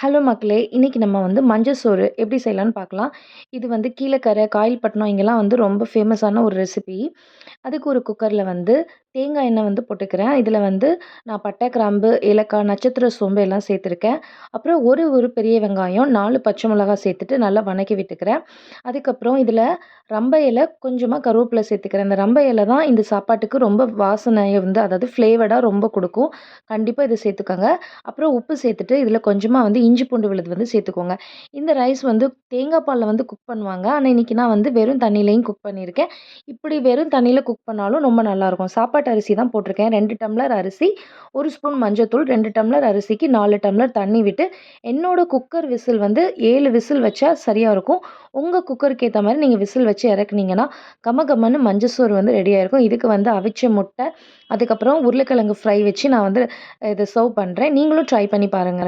Hello மக்களே! இன்னைக்கு நம்ம வந்து மஞ்ச சோறு எப்படி செய்யலான்னு பார்க்கலாம். இது வந்து கீழக்கரை, காயல்பட்டினம் இங்கலாம் வந்து ரொம்ப ஃபேமஸான ஒரு ரெசிபி. அதுக்கு ஒரு குக்கர்ல வந்து தேங்காய் எண்ணெய் வந்து போட்டுக்கிறேன். இதில வந்து நான் பட்டை, கிராம்பு, ஏலக்காய், நட்சத்திர சோம்பு எல்லாம் சேர்த்துருக்கேன். அப்புறம் ஒரு பெரிய வெங்காயம், 4 பச்சை மிளகாய் சேர்த்துட்டு நல்லா வணக்கி விட்டுக்கிறேன். அதுக்கப்புறம் இதில ரம்ப இலை, கொஞ்சமா கருவேப்பிலை சேர்த்துக்கிறேன். இந்த ரம்ப இலை தான் இந்த சாப்பாட்டுக்கு ரொம்ப வாசனைய வந்து அதாவது ஃப்ளேவர்டா ரொம்ப குடுக்கும். கண்டிப்பா இத சேர்த்துக்கோங்க. அப்புறம் உப்பு சேர்த்துட்டு இதில கொஞ்சமா வந்து இஞ்சி பூண்டு விழுது வந்து சேர்த்துக்கோங்க. இந்த ரைஸ் வந்து தேங்காய் பால்ல வந்து குக் பண்ணுவாங்க. ஆனா, இன்னைக்கு நான் வந்து வெறும் தண்ணீலயும் குக் பண்ணியிருக்கேன். இப்படி வெறும் தண்ணீல குக் பண்ணாலும் ரொம்ப நல்லாயிருக்கும். சாப்பாட்டு அரிசி தான் போட்டிருக்கேன். 2 டம்ளர் அரிசி, 1 ஸ்பூன் மஞ்சத்தூள், 2 டம்ளர் அரிசிக்கு 4 டம்ளர் தண்ணி விட்டு, என்னோட குக்கர் விசில் வந்து 7 விசில் வச்சா சரியா இருக்கும். உங்க குக்கருக்கு ஏத்த மாரி நீங்க விசில் வச்சு இறக்குனீங்கன்னா, கமகமன்னு மஞ்ச சோறு வந்து ரெடியா இருக்கும். இதுக்கு வந்து அவிச்ச முட்டை, அதுக்கப்புறம் உருளைக்கிழங்கு ஃப்ரை வச்சு நான் வந்து இத சர்வ் பண்றேன். நீங்களும் ட்ரை பண்ணி பாருங்க.